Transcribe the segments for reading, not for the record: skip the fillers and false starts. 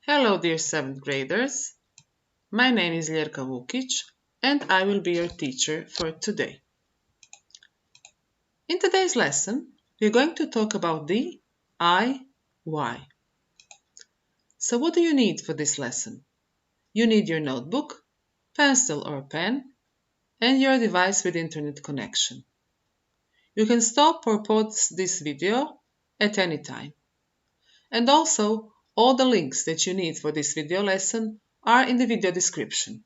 Hello dear 7th graders, my name is Ljerka Vukić and I will be your teacher for today. In today's lesson, we are going to talk about DIY. So what do you need for this lesson? You need your notebook, pencil or pen, and your device with internet connection. You can stop or pause this video at any time. And also, all the links that you need for this video lesson are in the video description.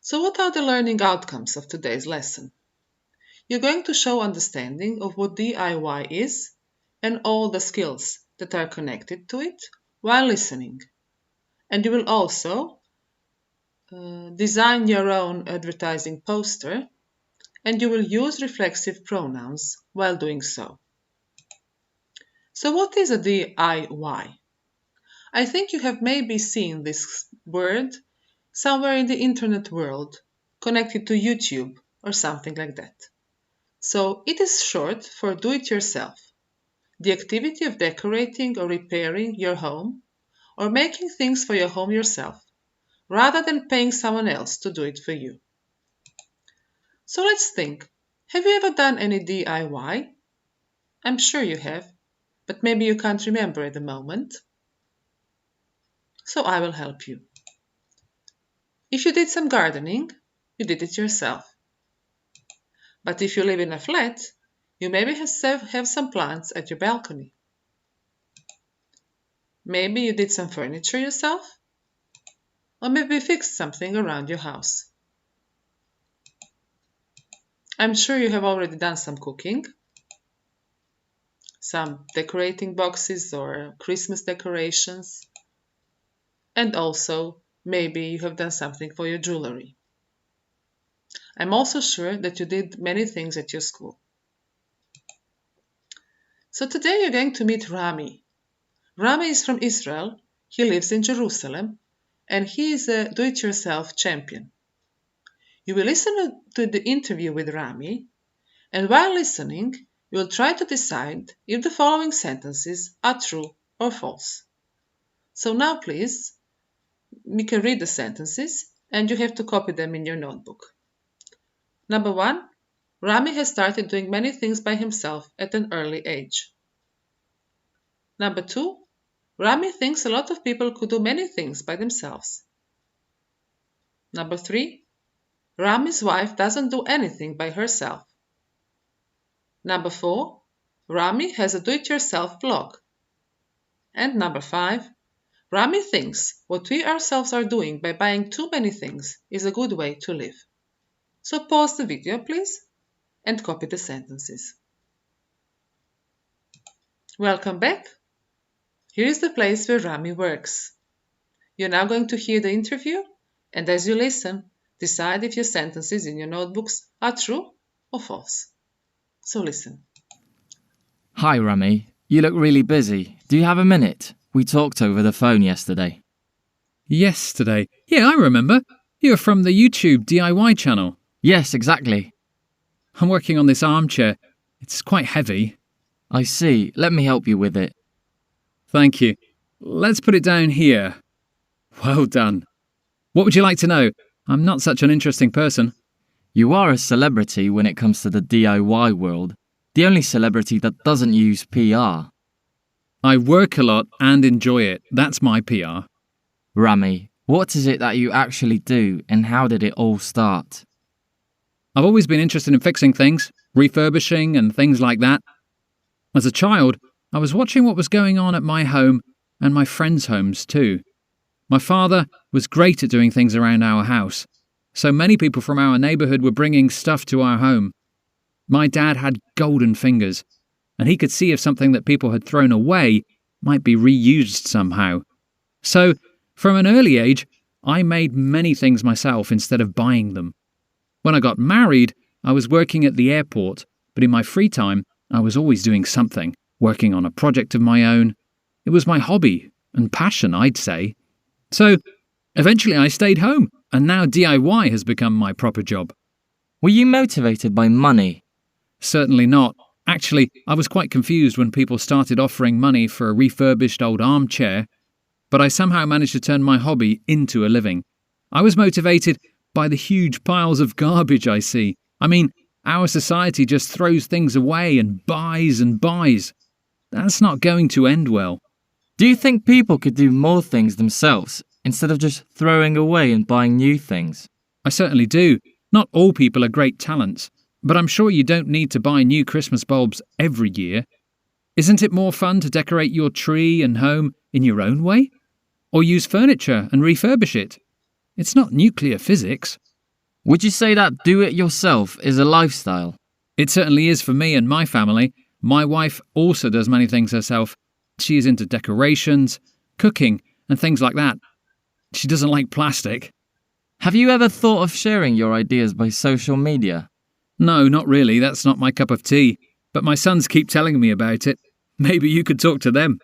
So what are the learning outcomes of today's lesson? You're going to show understanding of what DIY is and all the skills that are connected to it while listening. And you will also design your own advertising poster, and you will use reflexive pronouns while doing so. So what is a DIY? I think you have maybe seen this word somewhere in the internet world, connected to YouTube or something like that. So it is short for do-it-yourself, the activity of decorating or repairing your home or making things for your home yourself, rather than paying someone else to do it for you. So let's think, have you ever done any DIY? I'm sure you have, but maybe you can't remember at the moment. So I will help you. If you did some gardening, you did it yourself. But if you live in a flat, you maybe have some plants at your balcony. Maybe you did some furniture yourself, or maybe fixed something around your house. I'm sure you have already done some cooking, some decorating boxes or Christmas decorations, and also maybe you have done something for your jewelry. I'm also sure that you did many things at your school. So today you're going to meet Rami. Rami is from Israel, he lives in Jerusalem, and he is a do-it-yourself champion. You will listen to the interview with Rami, and while listening, you will try to decide if the following sentences are true or false. So now please, we can read the sentences, and you have to copy them in your notebook. Number 1. Rami has started doing many things by himself at an early age. Number 2. Rami thinks a lot of people could do many things by themselves. Number 3. Rami's wife doesn't do anything by herself. Number 4. Rami has a do-it-yourself blog. And number 5. Rami thinks what we ourselves are doing by buying too many things is a good way to live. So pause the video, please, and copy the sentences. Welcome back. Here is the place where Rami works. You're now going to hear the interview, and as you listen, decide if your sentences in your notebooks are true or false. So listen. Hi, Rami. You look really busy. Do you have a minute? We talked over the phone yesterday. Yesterday? Yeah, I remember. You're from the YouTube DIY channel. Yes, exactly. I'm working on this armchair. It's quite heavy. I see. Let me help you with it. Thank you. Let's put it down here. Well done. What would you like to know? I'm not such an interesting person. You are a celebrity when it comes to the DIY world. The only celebrity that doesn't use PR. I work a lot and enjoy it. That's my PR. Rami, what is it that you actually do and how did it all start? I've always been interested in fixing things, refurbishing and things like that. As a child, I was watching what was going on at my home and my friends' homes too. My father was great at doing things around our house, so many people from our neighbourhood were bringing stuff to our home. My dad had golden fingers, and he could see if something that people had thrown away might be reused somehow. So, from an early age, I made many things myself instead of buying them. When I got married, I was working at the airport, but in my free time, I was always doing something, working on a project of my own. It was my hobby and passion, I'd say. So, eventually I stayed home, and now DIY has become my proper job. Were you motivated by money? Certainly not. Actually, I was quite confused when people started offering money for a refurbished old armchair, but I somehow managed to turn my hobby into a living. I was motivated by the huge piles of garbage I see. I mean, our society just throws things away and buys and buys. That's not going to end well. Do you think people could do more things themselves instead of just throwing away and buying new things? I certainly do. Not all people are great talents, but I'm sure you don't need to buy new Christmas bulbs every year. Isn't it more fun to decorate your tree and home in your own way? Or use furniture and refurbish it? It's not nuclear physics. Would you say that do-it-yourself is a lifestyle? It certainly is for me and my family. My wife also does many things herself. She is into decorations, cooking, and things like that. She doesn't like plastic. Have you ever thought of sharing your ideas by social media? No, not really. That's not my cup of tea. But my sons keep telling me about it. Maybe you could talk to them.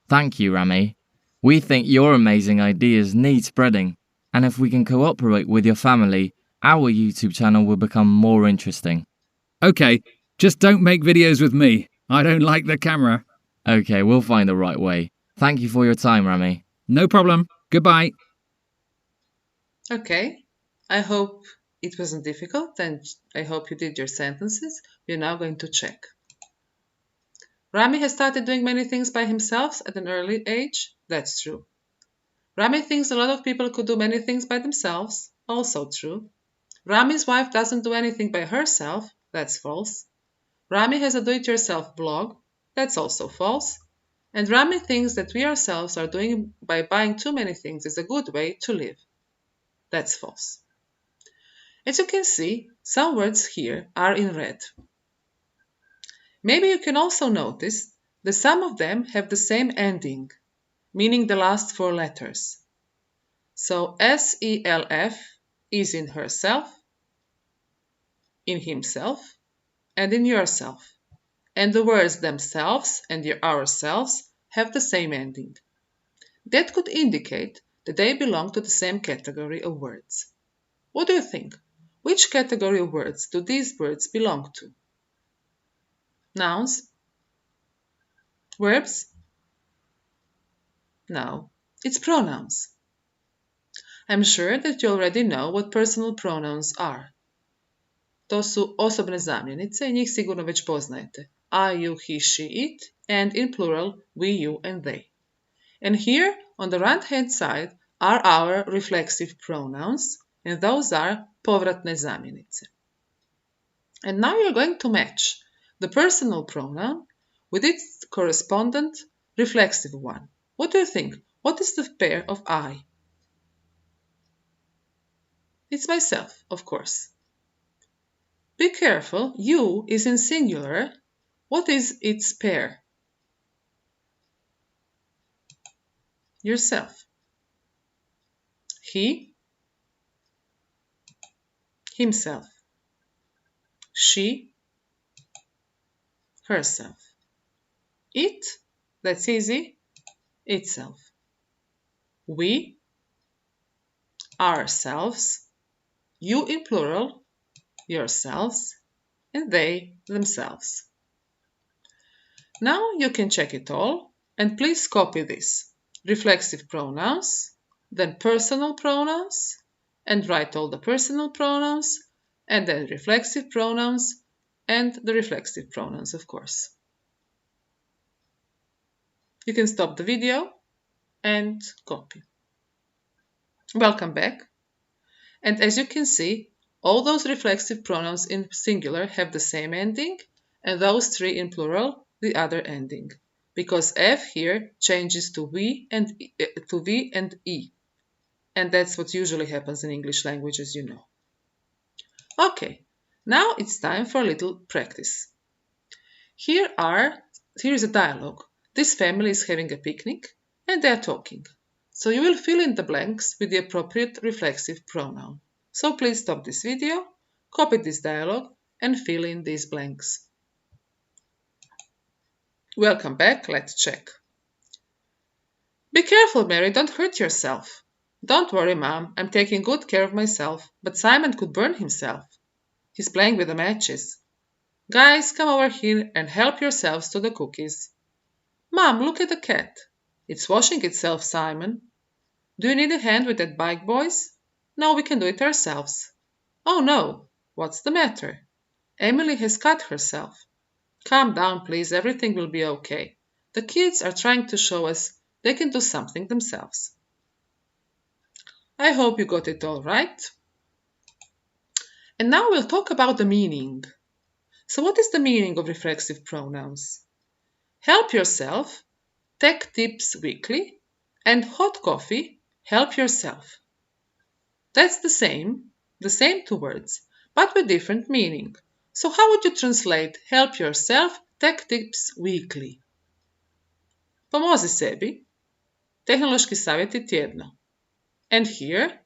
Thank you, Rami. We think your amazing ideas need spreading, and if we can cooperate with your family, our YouTube channel will become more interesting. Okay, just don't make videos with me. I don't like the camera. Okay, we'll find the right way. Thank you for your time, Rami. No problem. Goodbye. Okay, I hope it wasn't difficult and I hope you did your sentences. We're now going to check. Rami has started doing many things by himself at an early age. That's true. Rami thinks a lot of people could do many things by themselves. Also true. Rami's wife doesn't do anything by herself. That's false. Rami has a do-it-yourself blog. That's also false. And Rami thinks that we ourselves are doing by buying too many things is a good way to live. That's false. As you can see, some words here are in red. Maybe you can also notice that some of them have the same ending, meaning the last 4 letters. So SELF is in herself, in himself, and in yourself. And the words themselves and ourselves have the same ending. That could indicate that they belong to the same category of words. What do you think? Which category of words do these words belong to? Nouns? Verbs? No, it's pronouns. I'm sure that you already know what personal pronouns are. To su osobne zamjenice i njih sigurno već poznajete. I, you, he, she, it, and in plural, we, you, and they. And here, on the right-hand side, are our reflexive pronouns, and those are povratne zamjenice. And now you're going to match the personal pronoun with its correspondent reflexive one. What do you think? What is the pair of I? It's myself, of course. Be careful, you is in singular. What is its pair? Yourself. He, himself. She, herself. It, that's easy, itself. We, ourselves. You in plural, yourselves, and they themselves. Now you can check it all, and please copy this. Reflexive pronouns, then personal pronouns, and write all the personal pronouns, and then reflexive pronouns, and the reflexive pronouns, of course. You can stop the video and copy. Welcome back. And as you can see, all those reflexive pronouns in singular have the same ending, and those 3 in plural, the other ending. Because F here changes to V and E. And that's what usually happens in English language, as you know. Okay, now it's time for a little practice. Here is a dialogue. This family is having a picnic, and they are talking. So you will fill in the blanks with the appropriate reflexive pronoun. So please stop this video, copy this dialogue, and fill in these blanks. Welcome back, let's check. Be careful, Mary, don't hurt yourself. Don't worry, Mom, I'm taking good care of myself, but Simon could burn himself. He's playing with the matches. Guys, come over here and help yourselves to the cookies. Mom, look at the cat. It's washing itself, Simon. Do you need a hand with that bike, boys? No, we can do it ourselves. Oh no, what's the matter? Emily has cut herself. Calm down, please, everything will be okay. The kids are trying to show us they can do something themselves. I hope you got it all right. And now we'll talk about the meaning. So what is the meaning of reflexive pronouns? Help yourself, tech tips weekly, and hot coffee, help yourself. That's the same two words, but with different meaning. So how would you translate help yourself, tech tips weekly? Pomozi sebi, tehnološki savjeti tjedno. And here,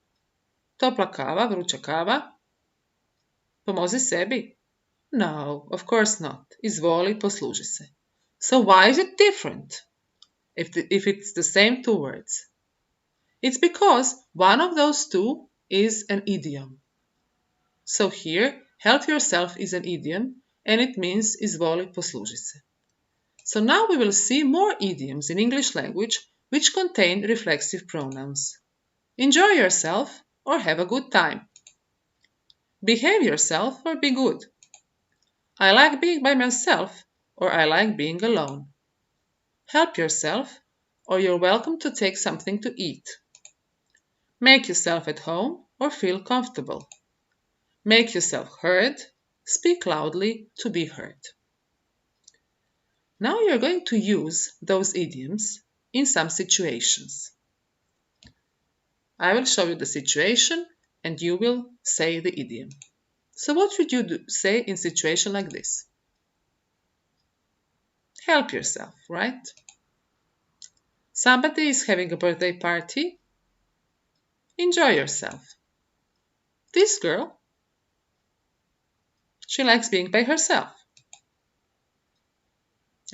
topla kava, vruća kava. Pomozi sebi? No, of course not. Izvoli, posluži se. So why is it different if it's the same two words? It's because one of those two is an idiom. So here, help yourself is an idiom and it means izvoli, posluži se. So now we will see more idioms in English language which contain reflexive pronouns. Enjoy yourself or have a good time. Behave yourself or be good. I like being by myself or I like being alone. Help yourself or you're welcome to take something to eat. Make yourself at home or feel comfortable. Make yourself heard, speak loudly to be heard. Now you're going to use those idioms in some situations. I will show you the situation and you will say the idiom. So what should you say in a situation like this? Help yourself, right? Somebody is having a birthday party. Enjoy yourself. This girl, she likes being by herself.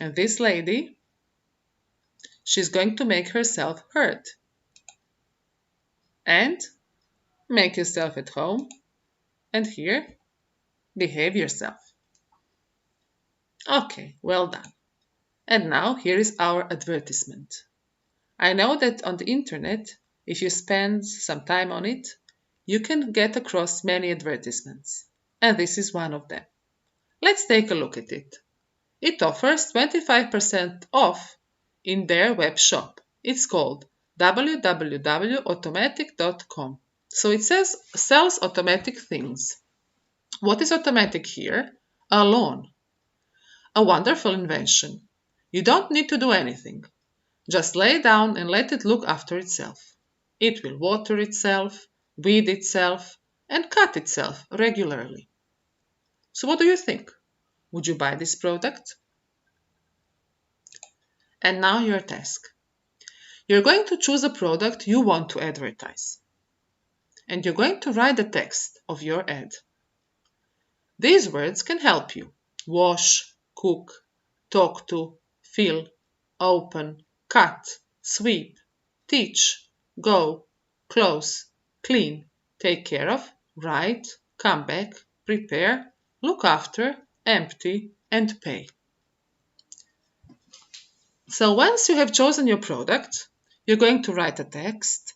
And this lady, she's going to make herself heard. And make yourself at home. And here, behave yourself. Okay, well done. And now here is our advertisement. I know that on the internet, if you spend some time on it, you can get across many advertisements. And this is one of them. Let's take a look at it. It offers 25% off in their web shop. It's called www.automatic.com. So it sells automatic things. What is automatic here? A lawn. A wonderful invention. You don't need to do anything. Just lay down and let it look after itself. It will water itself, weed itself, and cut itself regularly. So what do you think? Would you buy this product? And now your task. You're going to choose a product you want to advertise. And you're going to write the text of your ad. These words can help you. Wash, cook, talk to, fill, open, cut, sweep, teach, go, close, clean, take care of, write, come back, prepare, look after, empty, and pay. So once you have chosen your product, you're going to write a text,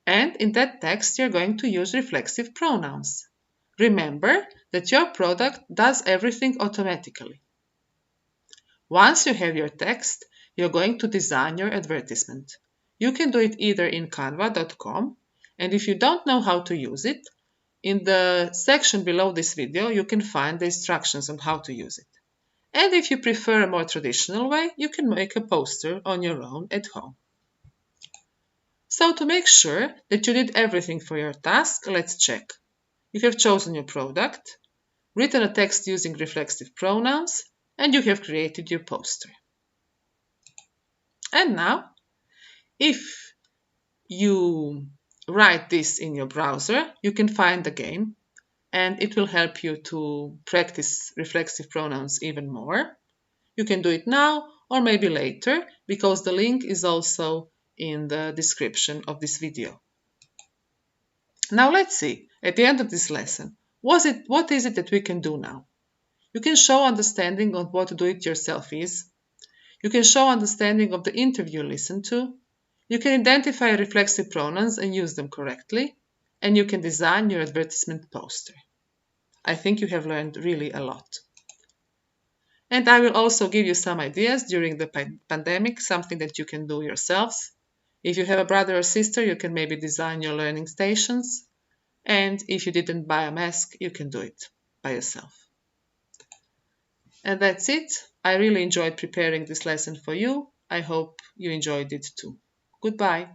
and in that text you're going to use reflexive pronouns. Remember that your product does everything automatically. Once you have your text, you're going to design your advertisement. You can do it either in canva.com, and if you don't know how to use it, in the section below this video you can find the instructions on how to use it. And if you prefer a more traditional way, you can make a poster on your own at home. So to make sure that you did everything for your task, let's check. You have chosen your product, written a text using reflexive pronouns, and you have created your poster. And now, if you write this in your browser, you can find the game, and it will help you to practice reflexive pronouns even more. You can do it now or maybe later, because the link is also in the description of this video. Now let's see, at the end of this lesson, what is it that we can do now? You can show understanding of what do-it-yourself is. You can show understanding of the interview you listen to. You can identify reflexive pronouns and use them correctly. And you can design your advertisement poster. I think you have learned really a lot. And I will also give you some ideas during the pandemic, something that you can do yourselves. If you have a brother or sister, you can maybe design your learning stations. And if you didn't buy a mask, you can do it by yourself. And that's it. I really enjoyed preparing this lesson for you. I hope you enjoyed it too. Goodbye.